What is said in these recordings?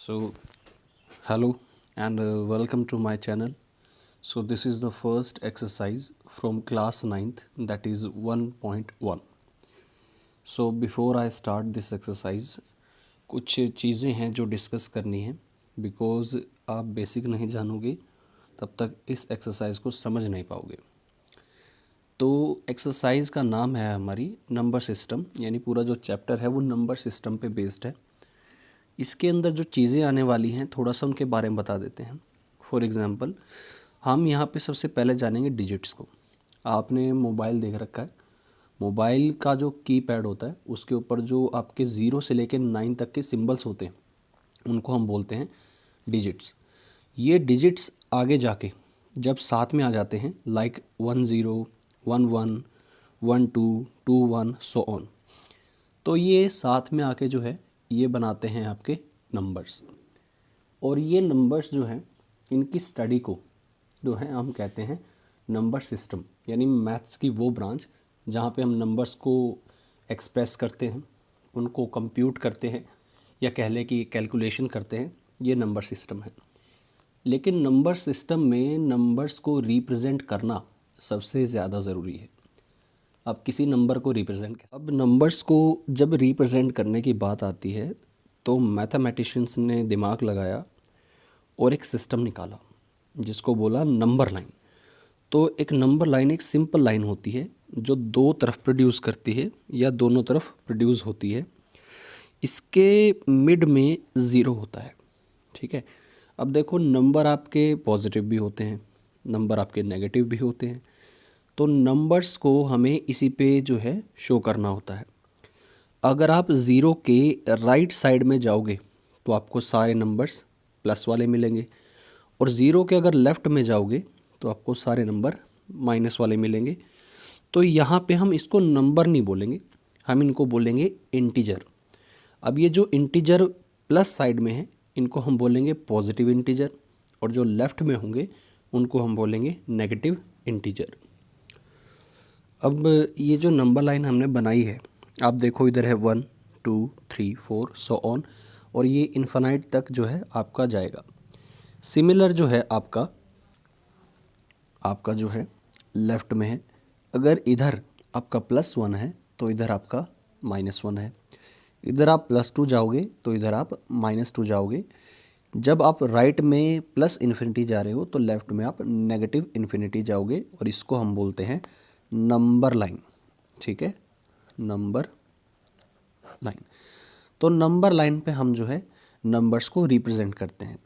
So, hello and welcome to my channel. So, this is the first exercise from class 9th, that is 1.1. So, before I start this exercise, कुछ चीज़ें हैं जो discuss करनी है, because आप basic नहीं जानोगे तब तक इस एक्सरसाइज को समझ नहीं पाओगे। तो एक्सरसाइज का नाम है हमारी नंबर सिस्टम, यानी पूरा जो चैप्टर है वो नंबर सिस्टम पे बेस्ड है। इसके अंदर जो चीज़ें आने वाली हैं थोड़ा सा उनके बारे में बता देते हैं। फॉर एग्ज़ाम्पल, हम यहाँ पे सबसे पहले जानेंगे डिजिट्स को। आपने मोबाइल देख रखा है, मोबाइल का जो कीपैड होता है उसके ऊपर जो आपके 0 से लेकर 9 तक के सिंबल्स होते हैं उनको हम बोलते हैं डिजिट्स। ये डिजिट्स आगे जाके जब साथ में आ जाते हैं, लाइक 10, 11, 12, 21 सो ऑन, तो ये साथ में आके जो है ये बनाते हैं आपके नंबर्स। और ये नंबर्स जो हैं इनकी स्टडी को जो है हम कहते हैं नंबर सिस्टम, यानी मैथ्स की वो ब्रांच जहाँ पे हम नंबर्स को एक्सप्रेस करते हैं, उनको कंप्यूट करते हैं, या कह लें कि कैलकुलेशन करते हैं, ये नंबर सिस्टम है। लेकिन नंबर सिस्टम में नंबर्स को रिप्रेजेंट करना सबसे ज़्यादा ज़रूरी है। अब किसी नंबर को रिप्रेजेंट, अब नंबर्स को जब रिप्रेजेंट करने की बात आती है तो मैथमेटिशियंस ने दिमाग लगाया और एक सिस्टम निकाला जिसको बोला नंबर लाइन। तो एक नंबर लाइन एक सिंपल लाइन होती है जो दो तरफ प्रोड्यूस करती है या दोनों तरफ प्रोड्यूस होती है। इसके मिड में ज़ीरो होता है, ठीक है। अब देखो, नंबर आपके पॉजिटिव भी होते हैं, नंबर आपके नेगेटिव भी होते हैं, तो नंबर्स को हमें इसी पे जो है शो करना होता है। अगर आप ज़ीरो के राइट साइड में जाओगे तो आपको सारे नंबर्स प्लस वाले मिलेंगे, और ज़ीरो के अगर लेफ़्ट में जाओगे तो आपको सारे नंबर माइनस वाले मिलेंगे। तो यहाँ पे हम इसको नंबर नहीं बोलेंगे, हम इनको बोलेंगे इंटीजर। अब ये जो इंटीजर प्लस साइड में है इनको हम बोलेंगे पॉजिटिव इंटीजर, और जो लेफ़्ट में होंगे उनको हम बोलेंगे नेगेटिव इंटीजर। अब ये जो नंबर लाइन हमने बनाई है, आप देखो इधर है 1, 2, 3, 4 सो ऑन, और ये इन्फिनाइट तक जो है आपका जाएगा। सिमिलर जो है आपका जो है लेफ़्ट में है। अगर इधर आपका +1 है तो इधर आपका -1 है, इधर आप +2 जाओगे तो इधर आप -2 जाओगे। जब आप राइट में प्लस इन्फिनिटी जा रहे हो तो लेफ़्ट में आप नेगेटिव इन्फिनिटी जाओगे, और इसको हम बोलते हैं नंबर लाइन, ठीक है, नंबर लाइन। तो नंबर लाइन पे हम जो है नंबर्स को रिप्रेजेंट करते हैं।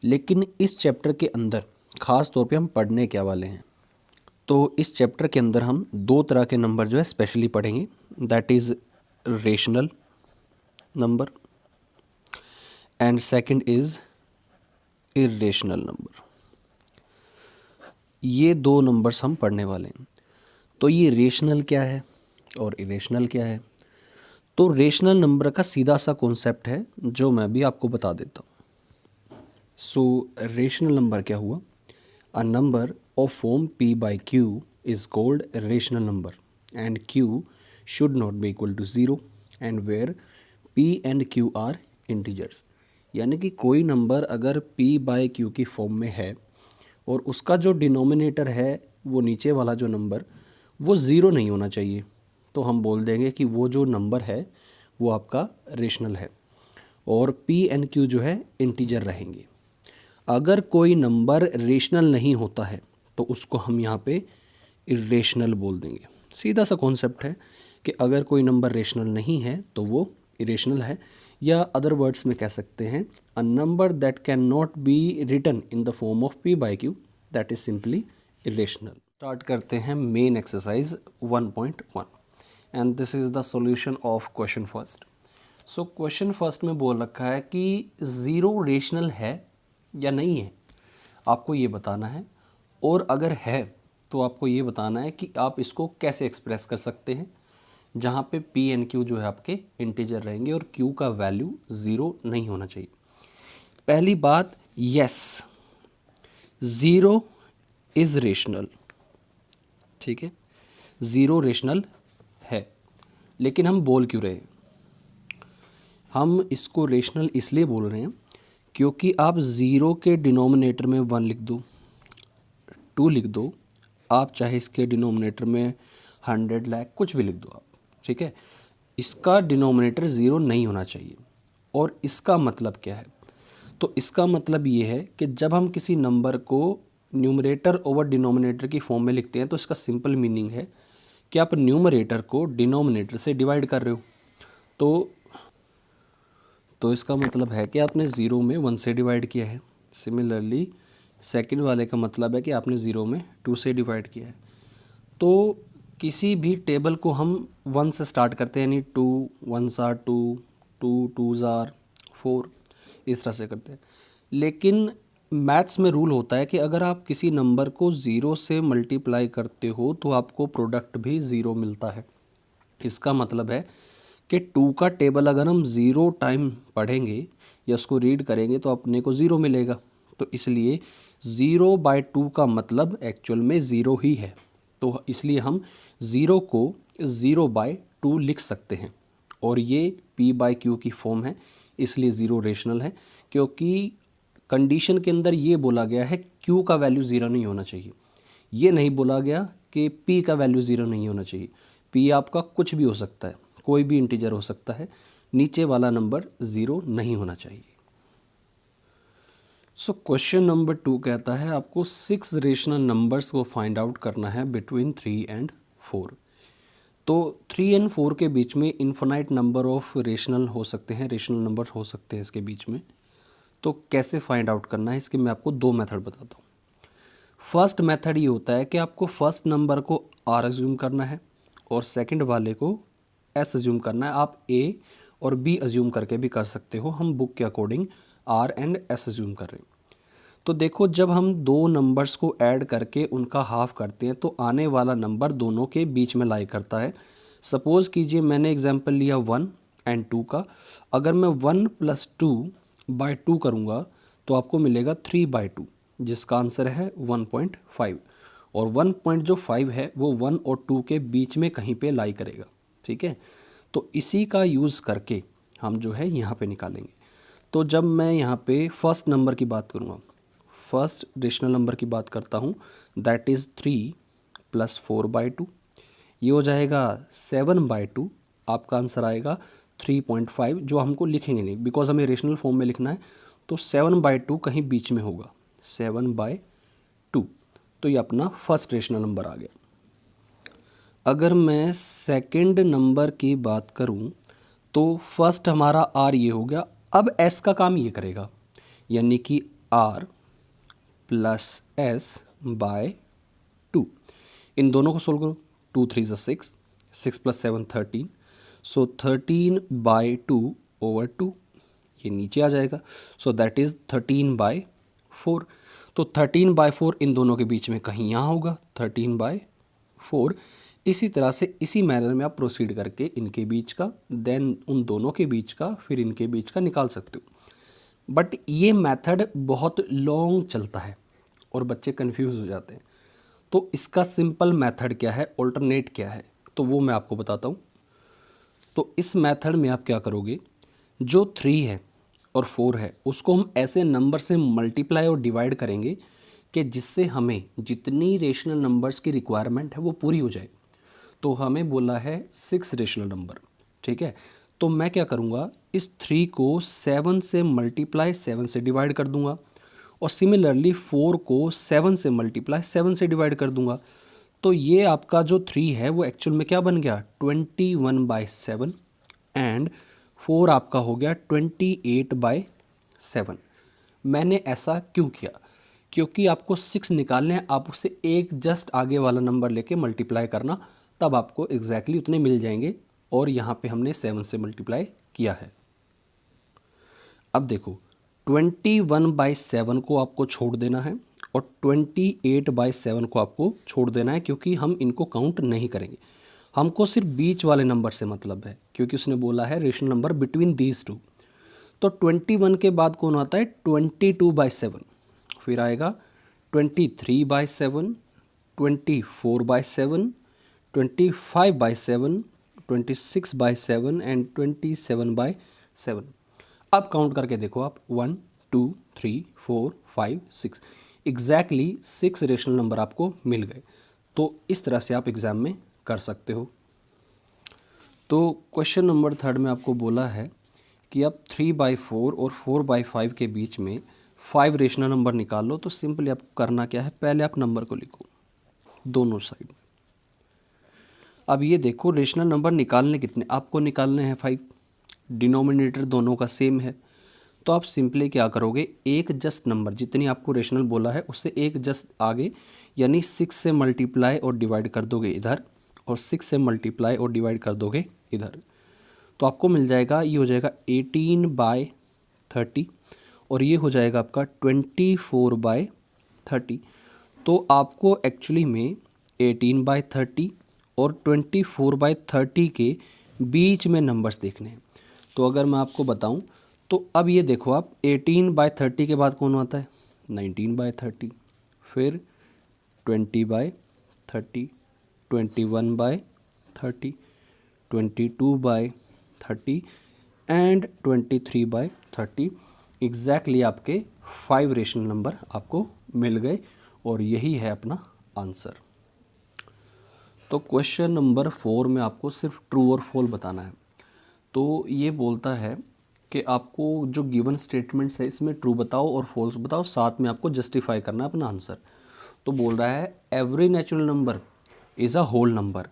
लेकिन इस चैप्टर के अंदर ख़ास तौर पे हम पढ़ने क्या वाले हैं, तो इस चैप्टर के अंदर हम दो तरह के नंबर जो है स्पेशली पढ़ेंगे, that is rational number and second is irrational number. ये दो नंबर्स हम पढ़ने वाले हैं। तो ये रेशनल क्या है और इरेशनल क्या है? तो रेशनल नंबर का सीधा सा कॉन्सेप्ट है जो मैं भी आपको बता देता हूँ। सो रेशनल नंबर क्या हुआ? A number of form p by q is called a rational number and q should not be equal to 0 and where p and q are integers। यानी कि कोई नंबर अगर p by q की form में है और उसका जो डिनोमिनेटर है वो नीचे वाला जो नंबर वो ज़ीरो नहीं होना चाहिए, तो हम बोल देंगे कि वो जो नंबर है वो आपका रेशनल है, और p एंड q जो है इंटीजर रहेंगे। अगर कोई नंबर रेशनल नहीं होता है तो उसको हम यहाँ पे इरेशनल बोल देंगे। सीधा सा कॉन्सेप्ट है कि अगर कोई नंबर रेशनल नहीं है तो वो इरेशनल है, या अदर वर्ड्स में कह सकते हैं a number that can not be written in the form of p by q, that is simply irrational. Start करते हैं main exercise 1.1 and this is the solution of question first. So question first में बोल रखा है कि zero rational है या नहीं है, आपको ये बताना है, और अगर है तो आपको ये बताना है कि आप इसको कैसे एक्सप्रेस कर सकते हैं, जहाँ पे p एंड q जो है आपके इंटीजर रहेंगे और q का वैल्यू ज़ीरो नहीं होना चाहिए। पहली बात, यस ज़ीरो इज़ रेशनल, ठीक है, ज़ीरो रेशनल है। लेकिन हम बोल क्यों रहे हैं? हम इसको रेशनल इसलिए बोल रहे हैं क्योंकि आप ज़ीरो के डिनोमिनेटर में 1 लिख दो, 2 लिख दो, आप चाहे इसके डिनोमिनेटर में 100 लाख कुछ भी लिख दो आप, ठीक है, इसका डिनोमिनेटर ज़ीरो नहीं होना चाहिए। और इसका मतलब क्या है? तो इसका मतलब ये है कि जब हम किसी नंबर को न्यूमरेटर ओवर डिनोमिनेटर की फॉर्म में लिखते हैं तो इसका सिंपल मीनिंग है कि आप न्यूमरेटर को डिनोमिनेटर से डिवाइड कर रहे हो। तो इसका मतलब है कि आपने ज़ीरो में 1 से डिवाइड किया है। सिमिलरली सेकंड वाले का मतलब है कि आपने ज़ीरो में 2 से डिवाइड किया है। तो किसी भी टेबल को हम 1 से स्टार्ट करते हैं, यानी 2 1s are 2, 2 2s are 4, इस तरह से करते हैं। लेकिन मैथ्स में रूल होता है कि अगर आप किसी नंबर को ज़ीरो से मल्टीप्लाई करते हो तो आपको प्रोडक्ट भी ज़ीरो मिलता है। इसका मतलब है कि 2 का टेबल अगर हम ज़ीरो टाइम पढ़ेंगे या उसको रीड करेंगे तो अपने को ज़ीरो मिलेगा। तो इसलिए 0/2 का मतलब एक्चुअल में ज़ीरो ही है। तो इसलिए हम ज़ीरो को 0/2 लिख सकते हैं। और ये p/q की फॉर्म है, इसलिए ज़ीरो रेशनल है, क्योंकि कंडीशन के अंदर ये बोला गया है q का वैल्यू ज़ीरो नहीं होना चाहिए। ये नहीं बोला गया कि p का वैल्यू ज़ीरो नहीं होना चाहिए। p आपका कुछ भी हो सकता है, कोई भी इंटीजर हो सकता है, नीचे वाला नंबर ज़ीरो नहीं होना चाहिए। सो क्वेश्चन नंबर 2 कहता है आपको 6 रेशनल नंबर्स को फाइंड आउट करना है बिटवीन 3 एंड 4। तो 3 एंड 4 के बीच में इन्फिनाइट नंबर ऑफ रेशनल हो सकते हैं, रेशनल नंबर हो सकते हैं इसके बीच में। तो कैसे फाइंड आउट करना है इसके मैं आपको 2 मेथड बताता हूँ। फर्स्ट मेथड ये होता है कि आपको फर्स्ट नंबर को आर अज्यूम करना है और सेकंड वाले को एस अज्यूम करना है। आप ए और बी अज्यूम करके भी कर सकते हो, हम बुक के according R and S assume कर रहे हैं। तो देखो, जब हम दो नंबर्स को ऐड करके उनका हाफ करते हैं तो आने वाला नंबर दोनों के बीच में लाई करता है। सपोज़ कीजिए मैंने एग्जांपल लिया 1 एंड 2 का। अगर मैं 1 + 2/2 करूँगा तो आपको मिलेगा 3/2, जिसका आंसर है 1.5। और 1.5 है वो 1 और 2 के बीच में कहीं पे लाई करेगा, ठीक है। तो इसी का यूज़ करके हम जो है यहाँ पे निकालेंगे। तो जब मैं यहाँ पे फर्स्ट नंबर की बात करूँगा, फर्स्ट रेशनल नंबर की बात करता हूँ, दैट इज़ 3 + 4/2, ये हो जाएगा 7/2। आपका आंसर आएगा 3.5, जो हमको लिखेंगे नहीं बिकॉज हमें रेशनल फॉर्म में लिखना है। तो 7/2 कहीं बीच में होगा, 7/2। तो ये अपना फर्स्ट रेशनल नंबर आ गया। अगर मैं सेकंड नंबर की बात करूं तो फर्स्ट हमारा आर ये हो गया। अब एस का काम ये करेगा, यानी कि आर + s/2। इन दोनों को सोल्व करो, 2 3 = 6, 6 + 7 13, सो 13/2/2 ये नीचे आ जाएगा। So that is 13/4। तो 13/4 इन दोनों के बीच में कहीं यहाँ होगा, 13/4। इसी तरह से इसी मैनर में आप प्रोसीड करके इनके बीच का, देन उन दोनों के बीच का, फिर इनके बीच का निकाल सकते हो। बट ये मेथड बहुत लॉन्ग चलता है और बच्चे कंफ्यूज हो जाते हैं। तो इसका सिंपल मेथड क्या है, ऑल्टरनेट क्या है, तो वो मैं आपको बताता हूँ। तो इस मेथड में आप क्या करोगे, जो 3 है और 4 है उसको हम ऐसे नंबर से मल्टीप्लाई और डिवाइड करेंगे कि जिससे हमें जितनी रेशनल नंबर्स की रिक्वायरमेंट है वो पूरी हो जाए। तो हमें बोला है 6 रेशनल नंबर, ठीक है। तो मैं क्या करूँगा, इस 3 को 7 से मल्टीप्लाई 7 से डिवाइड कर दूंगा और सिमिलरली 4 को 7 से मल्टीप्लाई 7 से डिवाइड कर दूंगा। तो ये आपका जो 3 है वो एक्चुअल में क्या बन गया, 21/7, एंड 4 आपका हो गया 28/7। मैंने ऐसा क्यों किया, क्योंकि आपको 6 निकालने हैं, आप उससे एक जस्ट आगे वाला नंबर लेके मल्टीप्लाई करना, तब आपको एग्जैक्टली उतने मिल जाएंगे। और यहाँ पे हमने 7 से मल्टीप्लाई किया है। अब देखो, 21/7 को आपको छोड़ देना है और 28/7 को आपको छोड़ देना है, क्योंकि हम इनको काउंट नहीं करेंगे। हमको सिर्फ बीच वाले नंबर से मतलब है, क्योंकि उसने बोला है rational number between these two. तो 21 के बाद कौन आता है, 22/7, फिर आएगा 23/7, 24/7, 25/7, 26/7 एंड 27/7। अब काउंट करके देखो आप, 1 2 3 4 5 6, एग्जैक्टली 6 रेशनल नंबर आपको मिल गए। तो इस तरह से आप एग्ज़ाम में कर सकते हो। तो क्वेश्चन नंबर 3 में आपको बोला है कि आप 3/4 और 4/5 के बीच में 5 रेशनल नंबर निकाल लो। तो सिंपली आपको करना क्या है, पहले आप नंबर को लिखो दोनों साइड में। अब ये देखो रेशनल नंबर निकालने कितने, आपको निकालने हैं 5, डिनोमिनेटर दोनों का सेम है। तो आप सिंपली क्या करोगे, एक जस्ट नंबर जितनी आपको रेशनल बोला है उससे एक जस्ट आगे, यानी 6 से मल्टीप्लाई और डिवाइड कर दोगे इधर, और 6 से मल्टीप्लाई और डिवाइड कर दोगे इधर। तो आपको मिल जाएगा, ये हो जाएगा 18/30 और ये हो जाएगा आपका 24/30। तो आपको एक्चुअली में 18/30 और 24/30 के बीच में नंबर्स देखने हैं। तो अगर मैं आपको बताऊं तो अब ये देखो आप 18/30 के बाद कौन आता है, 19/30, फिर 20/30, 21/30, 22/30 एंड 23/30। एग्जैक्टली आपके 5 रेशनल नंबर आपको मिल गए और यही है अपना आंसर। तो क्वेश्चन नंबर 4 में आपको सिर्फ ट्रू और फॉल्स बताना है। तो ये बोलता है कि आपको जो गिवन स्टेटमेंट्स है इसमें ट्रू बताओ और फॉल्स बताओ, साथ में आपको जस्टिफाई करना है अपना आंसर। तो बोल रहा है every natural number is a whole number.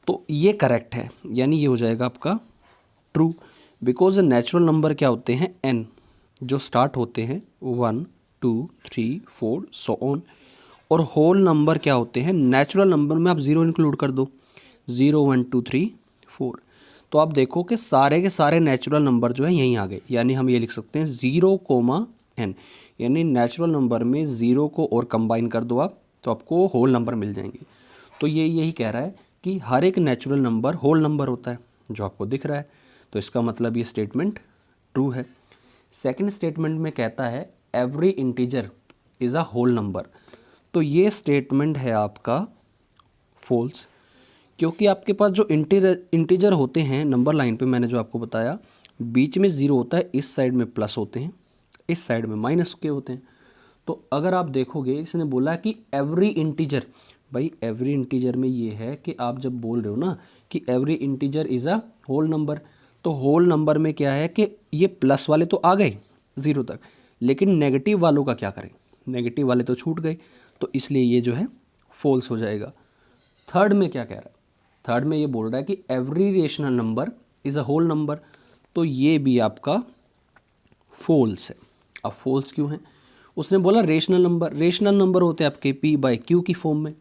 तो ये करेक्ट है, यानी ये हो जाएगा आपका ट्रू, बिकॉज नेचुरल नंबर क्या होते हैं, n, जो स्टार्ट होते हैं 1 2 3 4 सो ऑन। और होल नंबर क्या होते हैं, नेचुरल नंबर में आप 0 इंक्लूड कर दो, 0 1 2 3 4। तो आप देखो कि सारे के सारे नेचुरल नंबर जो है यहीं आ गए, यानी हम ये लिख सकते हैं 0, यानी नेचुरल नंबर में 0 को और कंबाइन कर दो आप, तो आपको होल नंबर मिल जाएंगे। तो ये यही कह रहा है कि हर एक नेचुरल नंबर होल नंबर होता है, जो आपको दिख रहा है। तो इसका मतलब ये स्टेटमेंट ट्रू है। सेकंड स्टेटमेंट में कहता है every integer is a whole number. तो ये स्टेटमेंट है आपका फॉल्स, क्योंकि आपके पास जो इंटीजर होते हैं नंबर लाइन पे, मैंने जो आपको बताया, बीच में 0 होता है, इस साइड में प्लस होते हैं, इस साइड में माइनस के होते हैं। तो अगर आप देखोगे इसने बोला कि एवरी इंटीजर, भाई एवरी इंटीजर में ये है कि आप जब बोल रहे हो ना कि every integer is a whole number, तो होल नंबर में क्या है कि ये प्लस वाले तो आ गए 0 तक, लेकिन नेगेटिव वालों का क्या करें, नेगेटिव वाले तो छूट गए। तो इसलिए ये जो है फॉल्स हो जाएगा। थर्ड में क्या कह रहा है, थर्ड में ये बोल रहा है कि every rational number is a whole number. तो ये भी आपका फॉल्स है। अब फॉल्स क्यों है, उसने बोला रेशनल नंबर होते हैं आपके p/q की फॉर्म में,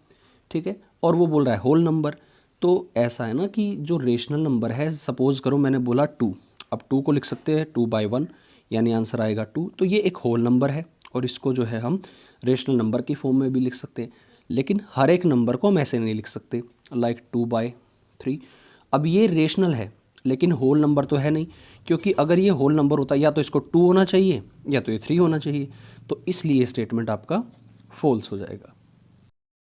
ठीक है, और वो बोल रहा है होल नंबर। तो ऐसा है ना कि जो रेशनल नंबर है, सपोज करो मैंने बोला 2, अब 2 को लिख सकते हैं 2/1, यानी आंसर आएगा 2। तो ये एक होल नंबर है और इसको जो है हम रेशनल नंबर की फॉर्म में भी लिख सकते हैं, लेकिन हर एक नंबर को हम ऐसे नहीं लिख सकते, लाइक 2/3। अब ये रेशनल है लेकिन होल नंबर तो है नहीं, क्योंकि अगर ये होल नंबर होता या तो इसको 2 होना चाहिए या तो ये 3 होना चाहिए। तो इसलिए स्टेटमेंट आपका फॉल्स हो जाएगा।